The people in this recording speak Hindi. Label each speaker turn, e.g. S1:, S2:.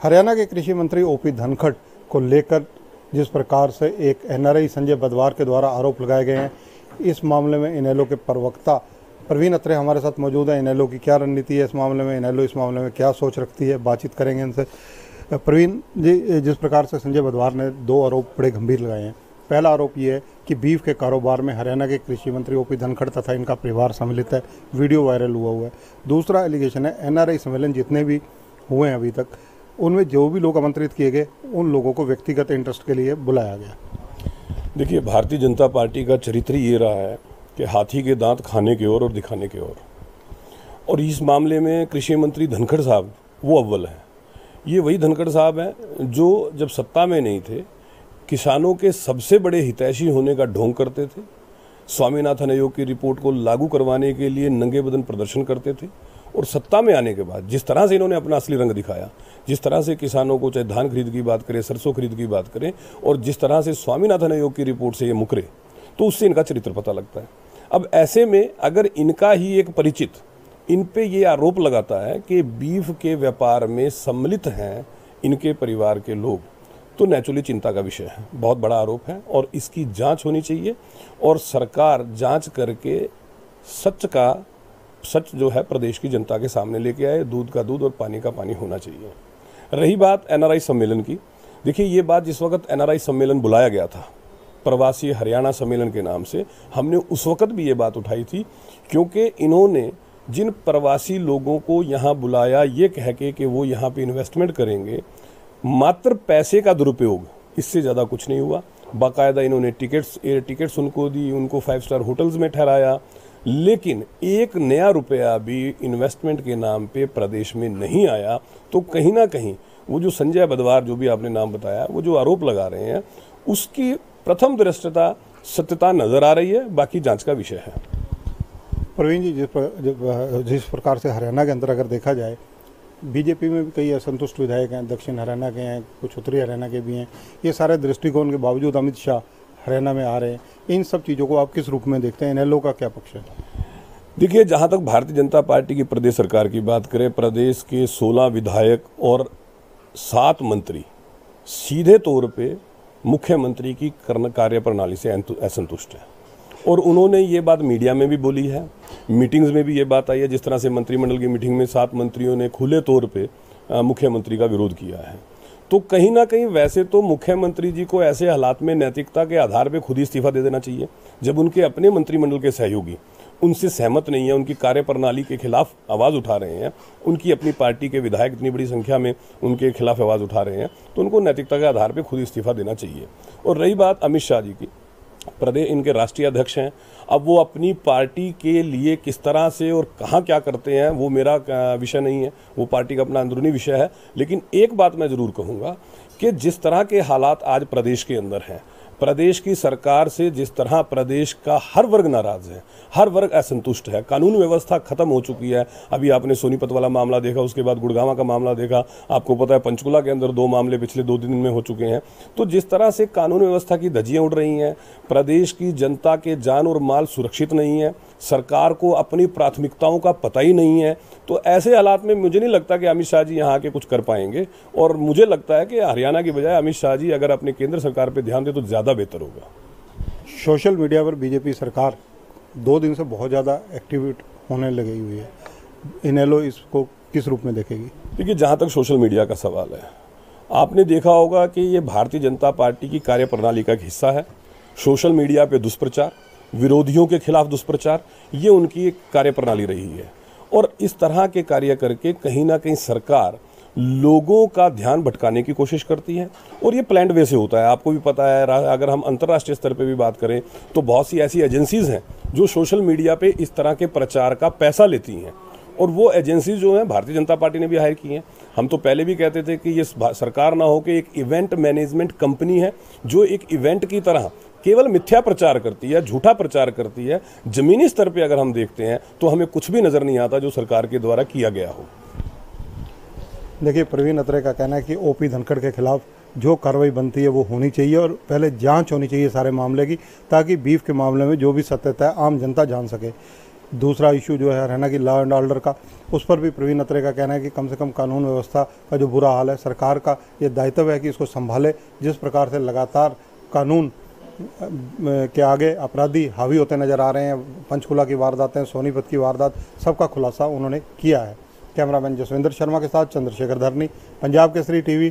S1: हरियाणा के कृषि मंत्री ओपी धनखड़ को लेकर जिस प्रकार से एक एनआरआई संजय बदवार के द्वारा आरोप लगाए गए हैं, इस मामले में इनेलो के प्रवक्ता प्रवीण अत्रे हमारे साथ मौजूद है। इनेलो की क्या रणनीति है इस मामले में, इनेलो इस मामले में क्या सोच रखती है, बातचीत करेंगे इनसे। प्रवीण जी, जिस प्रकार से संजय बदवार ने दो आरोप बड़े गंभीर लगाए हैं। पहला आरोप ये है कि बीफ के कारोबार में हरियाणा के कृषि मंत्री ओपी धनखड़ तथा इनका परिवार सम्मिलित है, वीडियो वायरल हुआ है। दूसरा एलिगेशन है एनआरआई सम्मेलन जितने भी हुए हैं अभी तक, उनमें जो भी लोग आमंत्रित किए गए उन लोगों को व्यक्तिगत इंटरेस्ट के लिए बुलाया गया।
S2: देखिए, भारतीय जनता पार्टी का चरित्र ये रहा है कि हाथी के दांत खाने की ओर और दिखाने की ओर, और इस मामले में कृषि मंत्री धनखड़ साहब वो अव्वल हैं। ये वही धनखड़ साहब हैं जो जब सत्ता में नहीं थे किसानों के सबसे बड़े हितैषी होने का ढोंग करते थे, स्वामीनाथन आयोग की रिपोर्ट को लागू करवाने के लिए नंगे बदन प्रदर्शन करते थे, और सत्ता में आने के बाद जिस तरह से इन्होंने अपना असली रंग दिखाया, जिस तरह से किसानों को चाहे धान खरीद की बात करें, सरसों खरीद की बात करें, और जिस तरह से स्वामीनाथन आयोग की रिपोर्ट से ये मुकरे, तो उससे इनका चरित्र पता लगता है। अब ऐसे में अगर इनका ही एक परिचित इन पे ये आरोप लगाता है कि बीफ के व्यापार में सम्मिलित हैं इनके परिवार के लोग, तो नेचुरली चिंता का विषय है। बहुत बड़ा आरोप है और इसकी जांच होनी चाहिए, और सरकार जांच करके सच जो है प्रदेश की जनता के सामने लेके आए। दूध का दूध और पानी का पानी होना चाहिए। रही बात एनआरआई सम्मेलन की, देखिए ये बात जिस वक्त एनआरआई सम्मेलन बुलाया गया था प्रवासी हरियाणा सम्मेलन के नाम से, हमने उस वक्त भी ये बात उठाई थी, क्योंकि इन्होंने जिन प्रवासी लोगों को यहाँ बुलाया ये कह के कि वो यहाँ पे इन्वेस्टमेंट करेंगे, मात्र पैसे का दुरुपयोग, इससे ज़्यादा कुछ नहीं हुआ। बाकायदा इन्होंने एयर टिकट्स उनको दी, उनको 5 स्टार होटल्स में ठहराया, लेकिन एक नया रुपया भी इन्वेस्टमेंट के नाम पे प्रदेश में नहीं आया। तो कहीं ना कहीं वो जो संजय बदवार जो भी आपने नाम बताया, वो जो आरोप लगा रहे हैं, उसकी प्रथम दृष्टता सत्यता नजर आ रही है, बाकी जांच का विषय है।
S1: प्रवीण जी, जिस प्रकार से हरियाणा के अंदर अगर देखा जाए, बीजेपी में भी कई असंतुष्ट विधायक हैं, दक्षिण हरियाणा के हैं, कुछ उत्तरी हरियाणा के भी हैं। ये सारे दृष्टिकोण के बावजूद अमित शाह हरियाणा में आ रहे हैं। इन सब चीज़ों को आप किस रूप में देखते हैं? इनेलो का क्या पक्ष है?
S2: देखिए, जहाँ तक भारतीय जनता पार्टी की प्रदेश सरकार की बात करें, प्रदेश के 16 विधायक और 7 मंत्री सीधे तौर पे मुख्यमंत्री की कार्यप्रणाली से असंतुष्ट है, और उन्होंने ये बात मीडिया में भी बोली है, मीटिंग्स में भी ये बात आई है। जिस तरह से मंत्रिमंडल की मीटिंग में 7 मंत्रियों ने खुले तौर पे मुख्यमंत्री का विरोध किया है, तो कहीं ना कहीं वैसे तो मुख्यमंत्री जी को ऐसे हालात में नैतिकता के आधार पे खुद ही इस्तीफा दे देना चाहिए। जब उनके अपने मंत्रिमंडल के सहयोगी उनसे सहमत नहीं है, उनकी कार्यप्रणाली के खिलाफ आवाज़ उठा रहे हैं, उनकी अपनी पार्टी के विधायक इतनी बड़ी संख्या में उनके खिलाफ आवाज़ उठा रहे हैं, तो उनको नैतिकता के आधार पर खुद इस्तीफा देना चाहिए। और रही बात अमित शाह जी की, प्रदेश इनके राष्ट्रीय अध्यक्ष हैं। अब वो अपनी पार्टी के लिए किस तरह से और कहाँ क्या करते हैं वो मेरा विषय नहीं है, वो पार्टी का अपना अंदरूनी विषय है। लेकिन एक बात मैं ज़रूर कहूँगा कि जिस तरह के हालात आज प्रदेश के अंदर हैं, प्रदेश की सरकार से जिस तरह प्रदेश का हर वर्ग नाराज है, हर वर्ग असंतुष्ट है, कानून व्यवस्था खत्म हो चुकी है। अभी आपने सोनीपत वाला मामला देखा, उसके बाद गुड़गांव का मामला देखा, आपको पता है पंचकुला के अंदर 2 मामले पिछले 2 दिन में हो चुके हैं। तो जिस तरह से कानून व्यवस्था की धज्जियां उड़ रही हैं, प्रदेश की जनता के जान और माल सुरक्षित नहीं है, सरकार को अपनी प्राथमिकताओं का पता ही नहीं है, तो ऐसे हालात में मुझे नहीं लगता कि अमित शाह जी यहाँ आके कुछ कर पाएंगे। और मुझे लगता है कि हरियाणा की बजाय अमित शाह जी अगर अपने केंद्र सरकार पर ध्यान दे तो ज़्यादा बेहतर होगा।
S1: सोशल मीडिया पर बीजेपी सरकार 2 दिन से बहुत ज़्यादा एक्टिवेट होने लगी हुई है। इनेलो इसको किस रूप में देखेगी?
S2: देखिए, जहाँ तक सोशल मीडिया का सवाल है, आपने देखा होगा कि ये भारतीय जनता पार्टी की कार्यप्रणाली का एक हिस्सा है। सोशल मीडिया पे दुष्प्रचार, विरोधियों के खिलाफ दुष्प्रचार, ये उनकी एक कार्यप्रणाली रही है। और इस तरह के कार्य करके कहीं ना कहीं सरकार लोगों का ध्यान भटकाने की कोशिश करती है, और ये प्लान्ड वे से होता है। आपको भी पता है, अगर हम अंतर्राष्ट्रीय स्तर पे भी बात करें तो बहुत सी ऐसी एजेंसीज हैं जो सोशल मीडिया पे इस तरह के प्रचार का पैसा लेती हैं, और वो एजेंसीज जो हैं भारतीय जनता पार्टी ने भी हायर की हैं। हम तो पहले भी कहते थे कि ये सरकार ना हो कि एक इवेंट मैनेजमेंट कंपनी है जो एक इवेंट की तरह केवल मिथ्या प्रचार करती है, झूठा प्रचार करती है। जमीनी स्तर पे अगर हम देखते हैं तो हमें कुछ भी नज़र नहीं आता जो सरकार के द्वारा किया गया हो।
S1: देखिए, प्रवीण अत्रे का कहना है कि ओपी धनखड़ के खिलाफ जो कार्रवाई बनती है वो होनी चाहिए, और पहले जांच होनी चाहिए सारे मामले की, ताकि बीफ के मामले में जो भी सत्यता है आम जनता जान सके। दूसरा इशू जो है हरियाणा की लॉ एंड ऑर्डर का, उस पर भी प्रवीण अत्रे का कहना है कि कम से कम कानून व्यवस्था का जो बुरा हाल है, सरकार का ये दायित्व है कि इसको संभाले। जिस प्रकार से लगातार कानून के आगे अपराधी हावी होते नजर आ रहे हैं, पंचकुला की वारदातें, सोनीपत की वारदात, सबका खुलासा उन्होंने किया है। कैमरामैन जसविंदर शर्मा के साथ चंद्रशेखर धरनी, पंजाब केसरी टीवी,